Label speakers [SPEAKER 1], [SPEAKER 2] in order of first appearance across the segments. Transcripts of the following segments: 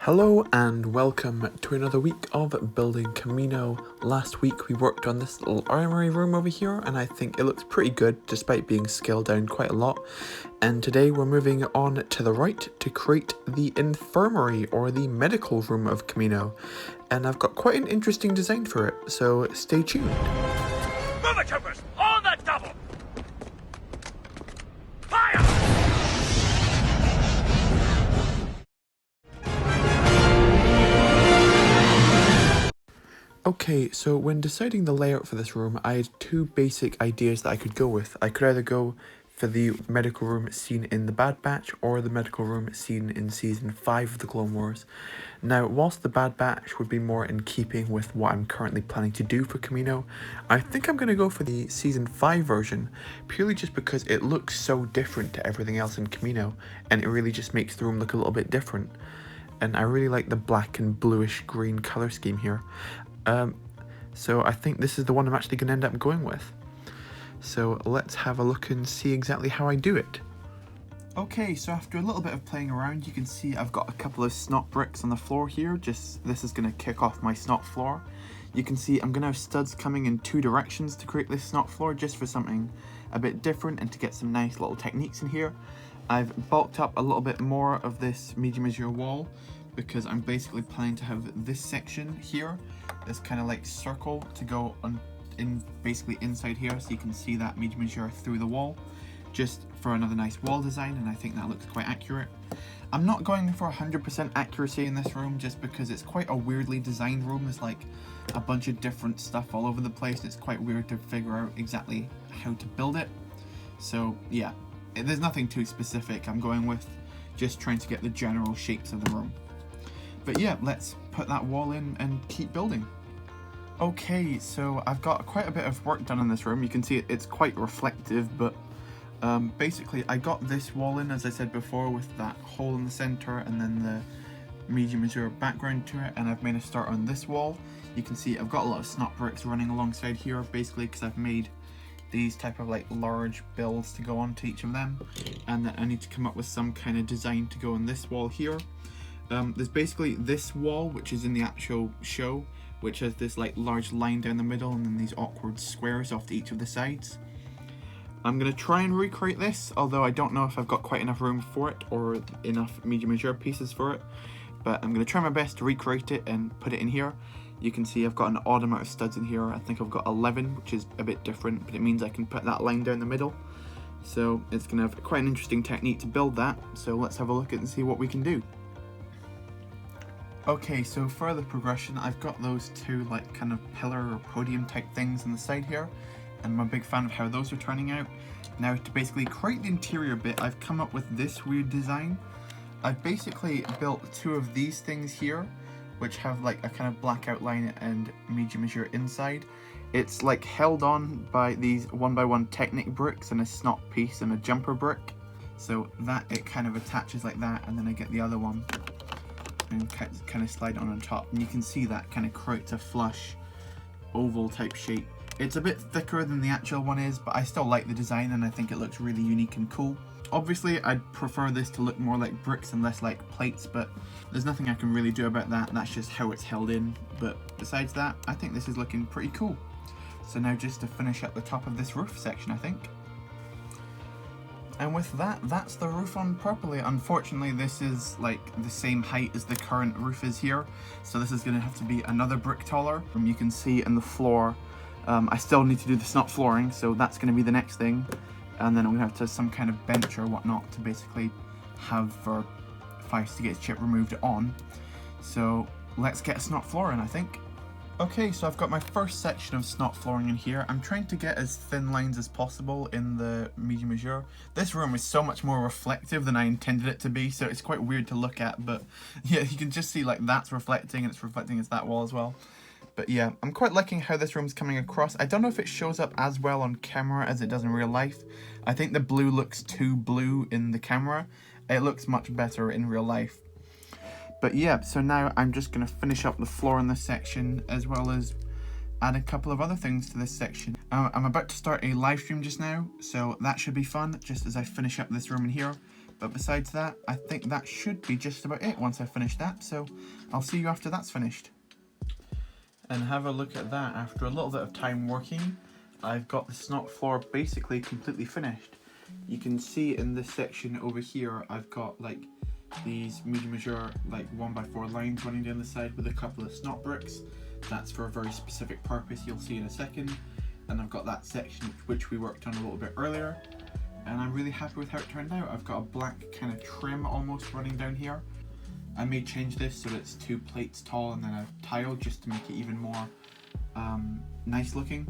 [SPEAKER 1] Hello and welcome to another week of building Kamino. Last week we worked on this little armory room over here and I think it looks pretty good despite being scaled down quite a lot. And today we're moving on to the right to create the infirmary or the medical room of Kamino. And I've got quite an interesting design for it, so stay tuned.
[SPEAKER 2] Move it, troopers! On the double! Fire!
[SPEAKER 1] Okay, so when deciding the layout for this room, I had two basic ideas that I could go with. I could either go for the medical room seen in the Bad Batch or the medical room seen in Season 5 of the Clone Wars. Now, whilst the Bad Batch would be more in keeping with what I'm currently planning to do for Kamino, I think I'm going to go for the Season 5 version, purely just because it looks so different to everything else in Kamino, and it really just makes the room look a little bit different. And I really like the black and bluish green colour scheme here. So I think this is the one I'm actually going to end up going with. So let's have a look and see exactly how I do it. Okay, so after a little bit of playing around, you can see I've got a couple of snot bricks on the floor here. This is going to kick off my snot floor. You can see I'm going to have studs coming in two directions to create this snot floor, just for something a bit different and to get some nice little techniques in here. I've bulked up a little bit more of this medium azure wall because I'm basically planning to have this section here, this kind of like circle to go on basically inside here, so you can see that medium azure through the wall, just for another nice wall design, and I think that looks quite accurate. I'm not going for 100% accuracy in this room just because it's quite a weirdly designed room. There's like a bunch of different stuff all over the place, and it's quite weird to figure out exactly how to build it. So yeah, there's nothing too specific I'm going with, just trying to get the general shapes of the room. But yeah, let's put that wall in and keep building. Okay, so I've got quite a bit of work done in this room. You can see it's quite reflective, but basically I got this wall in, as I said before, with that hole in the center and then the medium azure background to it, and I've made a start on this wall. You can see I've got a lot of snot bricks running alongside here, basically because I've made these type of like large builds to go onto each of them, and then I need to come up with some kind of design to go on this wall here. There's basically this wall, which is in the actual show, which has this like large line down the middle and then these awkward squares off to each of the sides. I'm going to try and recreate this, although I don't know if I've got quite enough room for it or enough medium azure pieces for it, but I'm going to try my best to recreate it and put it in here. You can see I've got an odd amount of studs in here. I think I've got 11, which is a bit different, but it means I can put that line down the middle. So it's going to have quite an interesting technique to build that, so let's have a look at and see what we can do. Okay, so for the progression, I've got those two like kind of pillar or podium type things on the side here, and I'm a big fan of how those are turning out. Now to basically create the interior bit, I've come up with this weird design. I've basically built two of these things here, which have like a kind of black outline and medium azure inside. It's like held on by these 1x1 Technic bricks and a snot piece and a jumper brick. So that it kind of attaches like that, and then I get the other one and kind of slide on top, and you can see that kind of creates a flush oval type shape. It's a bit thicker than the actual one is, but I still like the design and I think it looks really unique and cool. Obviously I'd prefer this to look more like bricks and less like plates, but there's nothing I can really do about that. That's just how it's held in. But besides that, I think this is looking pretty cool. So now just to finish up the top of this roof section, I think. And with that, that's the roof on properly. Unfortunately, this is like the same height as the current roof is here, so this is going to have to be another brick taller. You can see in the floor, I still need to do the snot flooring, so that's going to be the next thing. And then I'm going to have to some kind of bench or whatnot to basically have for fire to get its chip removed on. So let's get a snot floor in, I think. Okay, so I've got my first section of snot flooring in here. I'm trying to get as thin lines as possible in the medium azure. This room is so much more reflective than I intended it to be, so it's quite weird to look at, but yeah, you can just see like that's reflecting and it's reflecting against that wall as well. But yeah, I'm quite liking how this room's coming across. I don't know if it shows up as well on camera as it does in real life. I think the blue looks too blue in the camera. It looks much better in real life. But yeah, so now I'm just going to finish up the floor in this section, as well as add a couple of other things to this section. I'm about to start a live stream just now, so that should be fun, just as I finish up this room in here. But besides that, I think that should be just about it once I finish that, so I'll see you after that's finished. And have a look at that. After a little bit of time working, I've got the snot floor basically completely finished. You can see in this section over here, I've got like these medium measure like 1x4 lines running down the side with a couple of snot bricks. That's for a very specific purpose, you'll see in a second. And I've got that section which we worked on a little bit earlier. And I'm really happy with how it turned out. I've got a black kind of trim almost running down here. I may change this so that it's 2 plates tall and then a tile just to make it even more nice looking.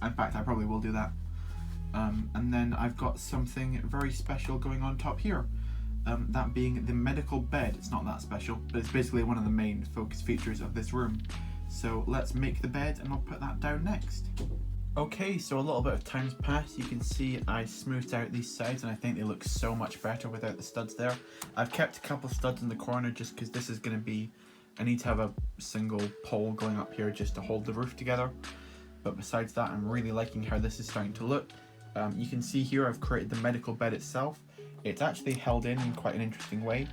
[SPEAKER 1] In fact, I probably will do that. And then I've got something very special going on top here. That being the medical bed. It's not that special, but it's basically one of the main focus features of this room. So let's make the bed and I'll put that down next. Okay, so a little bit of time's passed. You can see I smoothed out these sides and I think they look so much better without the studs there. I've kept a couple of studs in the corner just because this is going to be, I need to have a single pole going up here just to hold the roof together. But besides that, I'm really liking how this is starting to look. You can see here I've created the medical bed itself. It's actually held in quite an interesting way.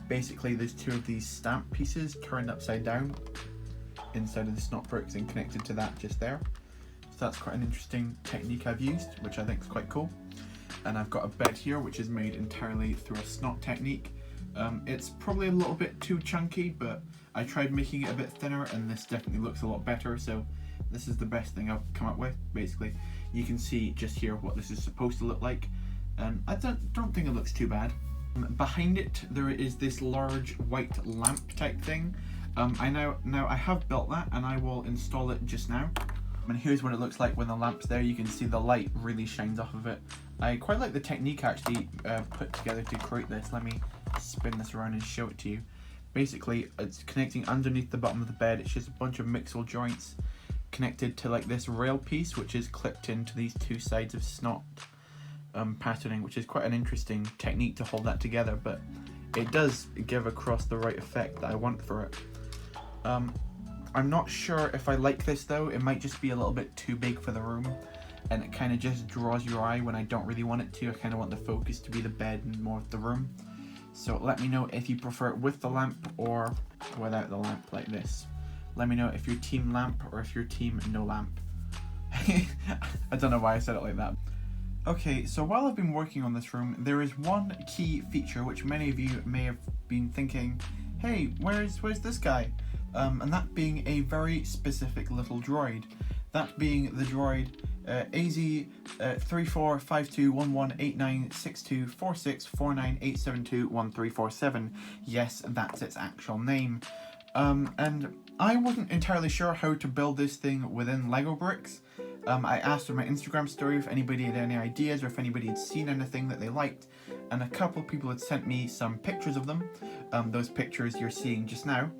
[SPEAKER 1] Basically there's 2 of these stamp pieces turned upside down inside of the snot bricks and connected to that just there. So that's quite an interesting technique I've used, which I think is quite cool. And I've got a bed here which is made entirely through a snot technique. It's probably a little bit too chunky, but I tried making it a bit thinner and this definitely looks a lot better, so this is the best thing I've come up with, basically. You can see just here what this is supposed to look like, and I don't think it looks too bad. Behind it there is this large white lamp type thing. Now I have built that and I will install it just now. And here's what it looks like when the lamp's there. You can see the light really shines off of it. I quite like the technique actually put together to create this. Let me spin this around and show it to you. Basically, it's connecting underneath the bottom of the bed. It's just a bunch of mixel joints connected to like this rail piece, which is clipped into these 2 sides of snot patterning, which is quite an interesting technique to hold that together, but it does give across the right effect that I want for it. I'm not sure if I like this though. It might just be a little bit too big for the room and it kind of just draws your eye when I don't really want it to. I kind of want the focus to be the bed and more of the room. So let me know if you prefer it with the lamp or without the lamp like this. Let me know if you're team lamp or if you're team no lamp. I don't know why I said it like that. Okay, so while I've been working on this room, there is one key feature which many of you may have been thinking, hey, where's this guy? And that being a very specific little droid. That being the droid AZI-3452189624649872137. Yes, that's its actual name. And I wasn't entirely sure how to build this thing within Lego bricks. I asked on my Instagram story if anybody had any ideas or if anybody had seen anything that they liked, and a couple of people had sent me some pictures of them. Those pictures you're seeing just now.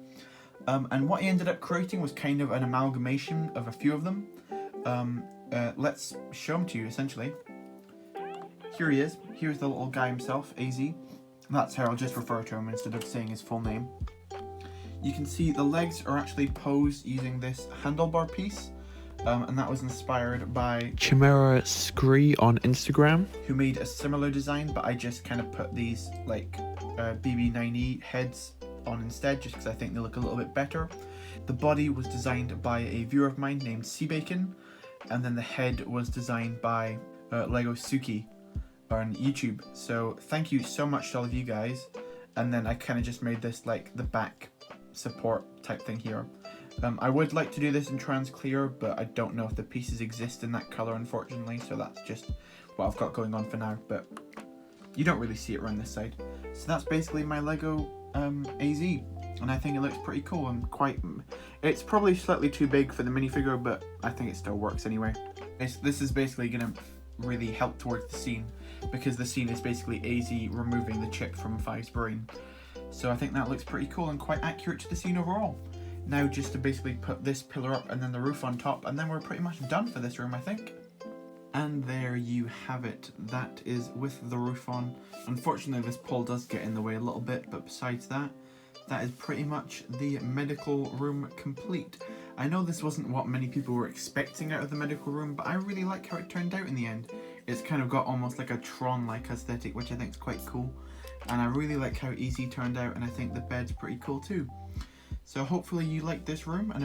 [SPEAKER 1] And what I ended up creating was kind of an amalgamation of a few of them. Let's show them to you, essentially. Here he is. Here's the little guy himself, AZ. That's how I'll just refer to him instead of saying his full name. You can see the legs are actually posed using this handlebar piece. And that was inspired by
[SPEAKER 3] Chimera Scree on Instagram,
[SPEAKER 1] who made a similar design, but I just kind of put these like BB9E heads on instead just because I think they look a little bit better. The body was designed by a viewer of mine named Seabacon, and then the head was designed by Lego Suki on YouTube. So thank you so much to all of you guys. And then I kind of just made this like the back support type thing here. I would like to do this in trans clear, but I don't know if the pieces exist in that color, unfortunately, so that's just what I've got going on for now, but you don't really see it around this side. So that's basically my Lego AZ, and I think it looks pretty cool and it's probably slightly too big for the minifigure, but I think it still works anyway. This is basically going to really help towards the scene, because the scene is basically AZ removing the chip from Five's brain. So I think that looks pretty cool and quite accurate to the scene overall. Now just to basically put this pillar up and then the roof on top, and then we're pretty much done for this room, I think. And there you have it. That is with the roof on. Unfortunately, this pole does get in the way a little bit, but besides that, that is pretty much the medical room complete. I know this wasn't what many people were expecting out of the medical room, but I really like how it turned out in the end. It's kind of got almost like a Tron-like aesthetic, which I think is quite cool. and I really like how easy it turned out, and I think the bed's pretty cool too. So hopefully you like this room, and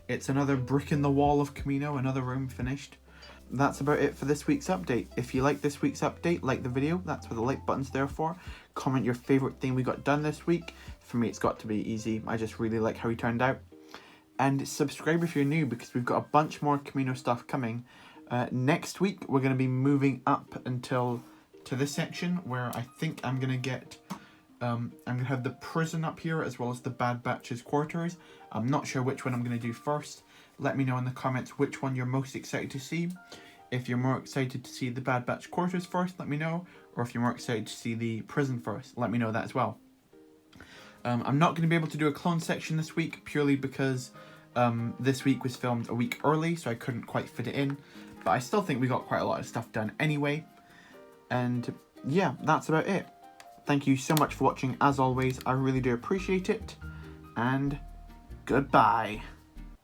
[SPEAKER 1] it's another brick in the wall of Kamino, another room finished. That's about it for this week's update. If you like this week's update, like the video, that's what the like button's there for. Comment your favourite thing we got done this week. For me, it's got to be easy. I just really like how he turned out. And subscribe if you're new, because we've got a bunch more Kamino stuff coming. Next week, we're going to be moving up to this section, where I think I'm going to get... I'm going to have the prison up here, as well as the Bad Batch's quarters. I'm not sure which one I'm going to do first. Let me know in the comments which one you're most excited to see. If you're more excited to see the Bad Batch quarters first, let me know. Or if you're more excited to see the prison first, let me know that as well. I'm not going to be able to do a clone section this week, purely because this week was filmed a week early, so I couldn't quite fit it in. But I still think we got quite a lot of stuff done anyway. And yeah, that's about it. Thank you so much for watching, as always. I really do appreciate it. And goodbye.